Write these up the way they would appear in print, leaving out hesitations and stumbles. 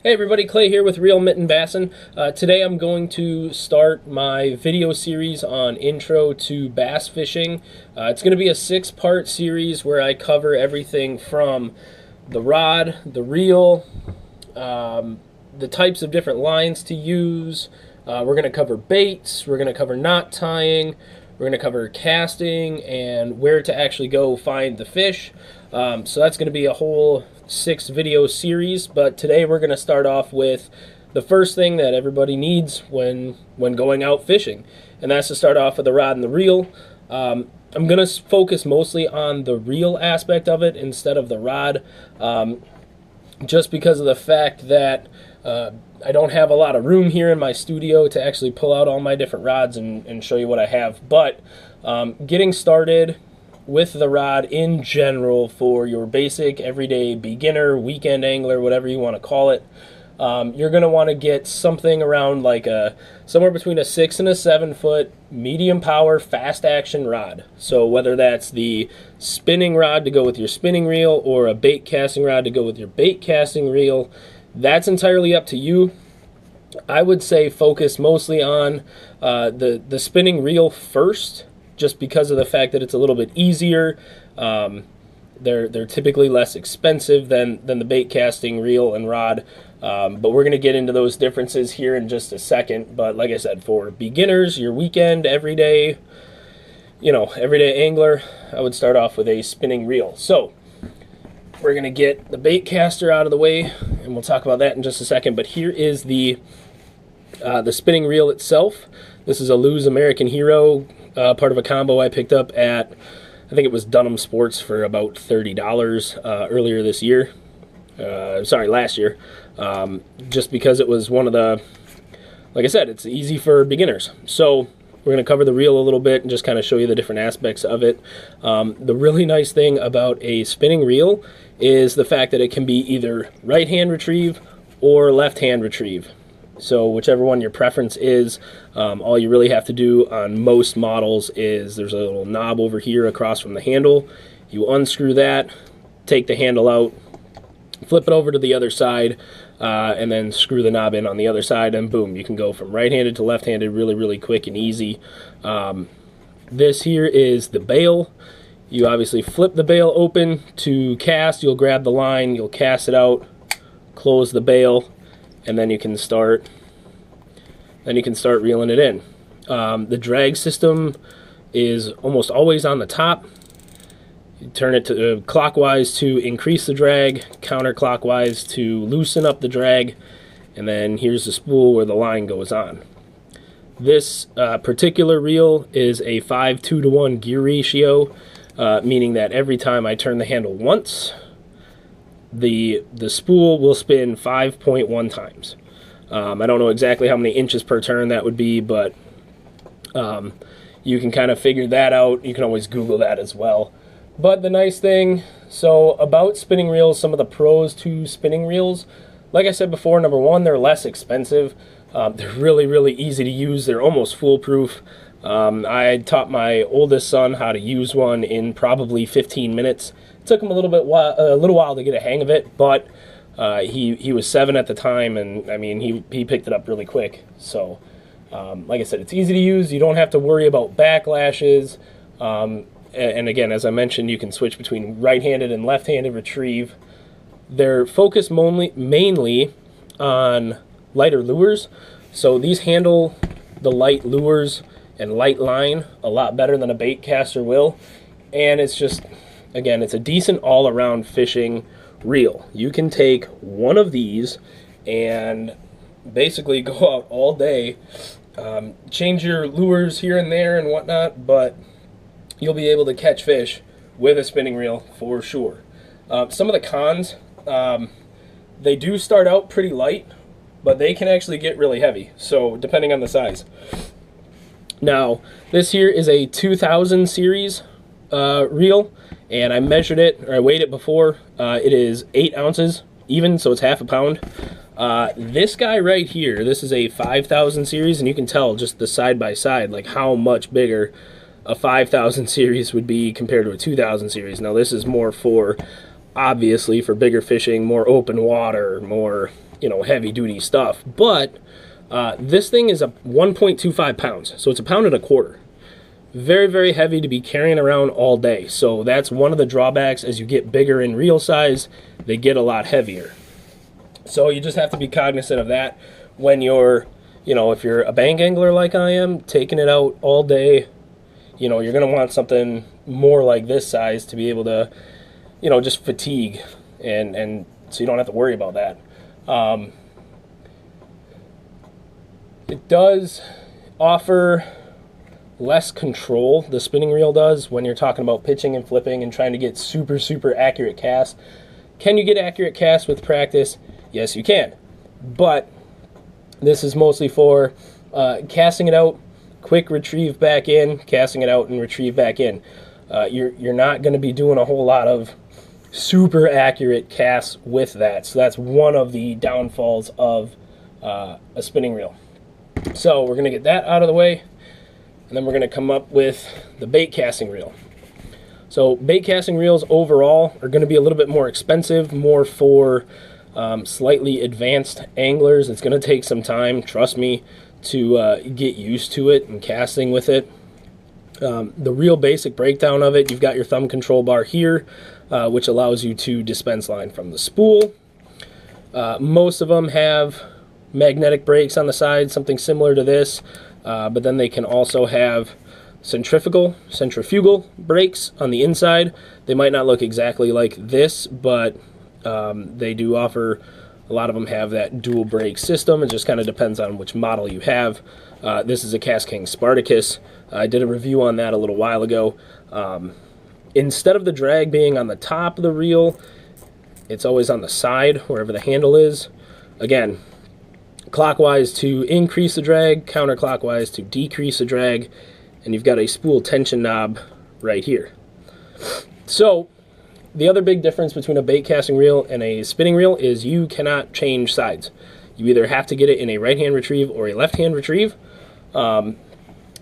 Hey everybody, Clay here with Real Mitten Bassin. Today I'm going to start my video series on intro to bass fishing. It's going to be a 6-part series where I cover everything from the rod, the reel, the types of different lines to use. We're going to cover baits, we're going to cover knot tying, we're going to cover casting, and where to actually go find the fish. So that's going to be a whole 6-video series, but today we're going to start off with the first thing that everybody needs when going out fishing, and that's to start off with the rod and the reel. I'm going to focus mostly on the reel aspect of it instead of the rod, just because of the fact that I don't have a lot of room here in my studio to actually pull out all my different rods and show you what I have. But getting started with the rod in general for your basic everyday beginner, weekend angler, whatever you want to call it, you're going to want to get something around like somewhere between a 6 and a 7 foot medium power fast action rod. So whether that's the spinning rod to go with your spinning reel or a bait casting rod to go with your bait casting reel, that's entirely up to you. I would say focus mostly on the spinning reel first, just because of the fact that it's a little bit easier. They're typically less expensive than the bait casting reel and rod, but we're going to get into those differences here in just a second. But like I said, for beginners, your weekend, everyday angler, I would start off with a spinning reel. So we're going to get the bait caster out of the way, and we'll talk about that in just a second. But here is the spinning reel itself. This is a Lew's American Hero, part of a combo I picked up at, I think it was Dunham Sports, for about $30 earlier this year. Last year. Just because it was one of the, like I said, it's easy for beginners. So we're going to cover the reel a little bit and just kind of show you the different aspects of it. The really nice thing about a spinning reel is the fact that it can be either right hand retrieve or left hand retrieve. So whichever one your preference is, all you really have to do on most models is there's a little knob over here across from the handle. You unscrew that, take the handle out, flip it over to the other side, and then screw the knob in on the other side, and boom, you can go from right-handed to left-handed really, really quick and easy. This here is the bail. You obviously flip the bail open to cast. You'll grab the line, you'll cast it out, close the bail, and then you can start reeling it in. The drag system is almost always on the top. You turn it to clockwise to increase the drag, counterclockwise to loosen up the drag, and then here's the spool where the line goes on. This particular reel is a 5:2-to-1 gear ratio, meaning that every time I turn the handle once, the spool will spin 5.1 times. I don't know exactly how many inches per turn that would be, but you can kind of figure that out. You can always Google that as well. But the nice thing, so about spinning reels, some of the pros to spinning reels, like I said before, number one, they're less expensive. They're really, really easy to use. They're almost foolproof. I taught my oldest son how to use one in probably 15 minutes. It took him a little while to get a hang of it, but he was 7 at the time, and I mean he picked it up really quick. So like I said, it's easy to use. You don't have to worry about backlashes. And again, as I mentioned, you can switch between right-handed and left-handed retrieve. They're focused mainly on lighter lures, so these handle the light lures and light line a lot better than a bait caster will. And it's just, again, it's a decent all-around fishing reel. You can take one of these and basically go out all day, change your lures here and there and whatnot, but you'll be able to catch fish with a spinning reel for sure. Some of the cons, they do start out pretty light, but they can actually get really heavy, so depending on the size. Now, this here is a 2000 series reel, and I measured it, or I weighed it before. It is 8 ounces even, so it's half a pound. This guy right here, this is a 5000 series, and you can tell just the side by side, like how much bigger a 5000 series would be compared to a 2000 series. Now this is more for, obviously, for bigger fishing, more open water, more you know, heavy duty stuff. But this thing is a 1.25 pounds, so it's a pound and a quarter. Very, very heavy to be carrying around all day. So that's one of the drawbacks. As you get bigger in reel size, they get a lot heavier. So you just have to be cognizant of that when you're, you know, if you're a bank angler like I am, taking it out all day, you know, you're going to want something more like this size to be able to, you know, just fatigue, and so you don't have to worry about that. It does offer less control, the spinning reel does, when you're talking about pitching and flipping and trying to get super, super accurate casts. Can you get accurate casts with practice? Yes, you can. But this is mostly for casting it out, quick retrieve back in, casting it out and retrieve back in. You're not going to be doing a whole lot of super accurate casts with that. So that's one of the downfalls of a spinning reel. So we're going to get that out of the way. And then we're going to come up with the bait casting reel. So bait casting reels overall are going to be a little bit more expensive, more for slightly advanced anglers. It's going to take some time, trust me, to get used to it and casting with it. The real basic breakdown of it, you've got your thumb control bar here, which allows you to dispense line from the spool. Most of them have magnetic brakes on the side, something similar to this. But then they can also have centrifugal brakes on the inside. They might not look exactly like this, but they do offer, a lot of them have that dual brake system. It just kind of depends on which model you have. This is a Cast King Spartacus. I did a review on that a little while ago. Instead of the drag being on the top of the reel, it's always on the side, wherever the handle is. Again, clockwise to increase the drag, counterclockwise to decrease the drag, and you've got a spool tension knob right here. So the other big difference between a bait casting reel and a spinning reel is you cannot change sides. You either have to get it in a right hand retrieve or a left hand retrieve, and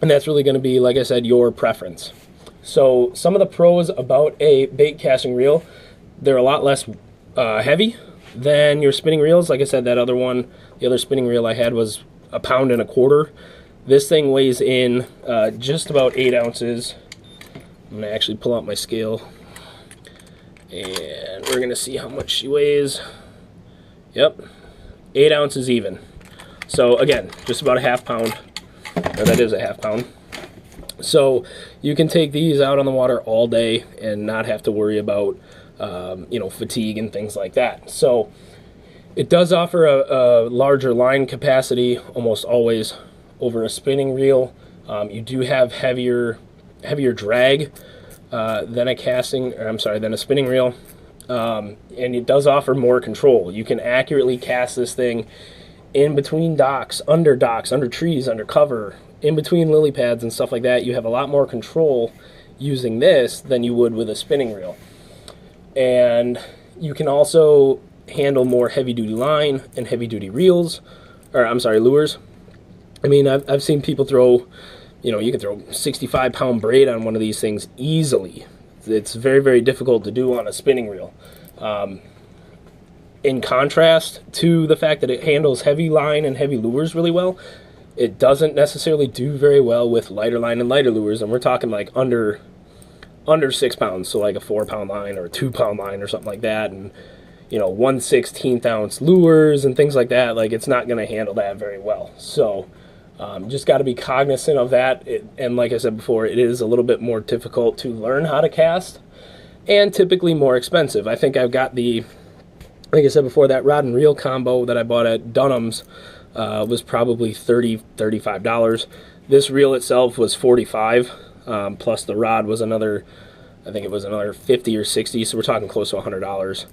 that's really going to be, like I said, your preference. So some of the pros about a bait casting reel, they're a lot less heavy than your spinning reels. Like I said, that other one, the other spinning reel I had was a pound and a quarter. This thing weighs in just about 8 ounces. I'm going to actually pull out my scale, and we're going to see how much she weighs. Yep, 8 ounces even. So again, just about a half pound, or that is a half pound. So you can take these out on the water all day and not have to worry about you know, fatigue and things like that. So it does offer a larger line capacity almost always over a spinning reel. You do have heavier drag than a spinning reel, and it does offer more control. You can accurately cast this thing in between docks, under trees, under cover, in between lily pads and stuff like that. You have a lot more control using this than you would with a spinning reel. And you can also handle more heavy-duty line and heavy-duty reels, or I'm sorry, lures. I mean, I've seen people throw, you know, you can throw 65-pound braid on one of these things easily. It's very, very difficult to do on a spinning reel. In contrast to the fact that it handles heavy line and heavy lures really well, it doesn't necessarily do very well with lighter line and lighter lures, and we're talking like under 6 pounds, so like a 4-pound line or a 2-pound line or something like that, and you know, 1/16 ounce lures and things like that. Like, it's not going to handle that very well. So just got to be cognizant of that. And like I said before, it is a little bit more difficult to learn how to cast, and typically more expensive. I think I've got the, like I said before, that rod and reel combo that I bought at Dunham's was probably $35. This reel itself was $45. Plus the rod was another, I think it was another $50 or $60, so we're talking close to $100.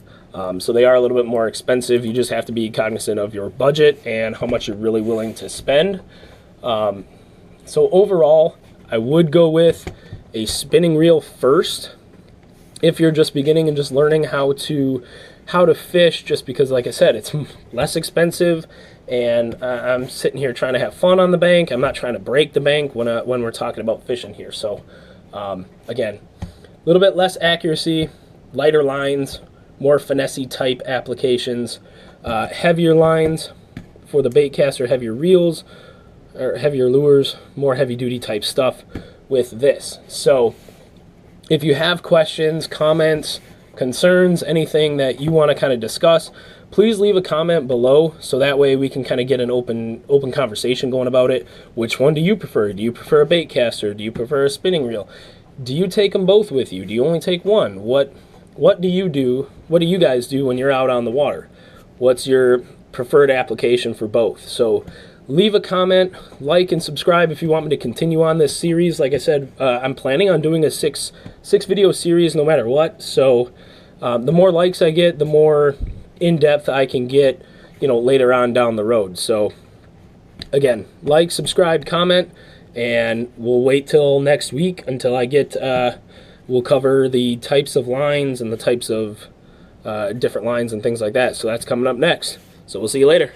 So they are a little bit more expensive. You just have to be cognizant of your budget and how much you're really willing to spend. So overall, I would go with a spinning reel first if you're just beginning and just learning how to fish, just because, like I said, it's less expensive, and I'm sitting here trying to have fun on the bank. I'm not trying to break the bank when we're talking about fishing here. So again, a little bit less accuracy, lighter lines, more finesse type applications, heavier lines for the bait caster, heavier reels, or heavier lures, more heavy duty type stuff with this. So if you have questions, comments, concerns, anything that you want to kind of discuss, please leave a comment below so that way we can kind of get an open conversation going about it. Which one do you prefer? Do you prefer a bait caster? Do you prefer a spinning reel? Do you take them both with you? Do you only take one? What do you do? What do you guys do when you're out on the water? What's your preferred application for both? So leave a comment, like, and subscribe if you want me to continue on this series. Like I said, I'm planning on doing a six video series no matter what. So the more likes I get, the more in-depth I can get, later on down the road. So again, like, subscribe, comment, and we'll wait till next week until I get, we'll cover the types of lines and the types of different lines and things like that. So that's coming up next. So we'll see you later.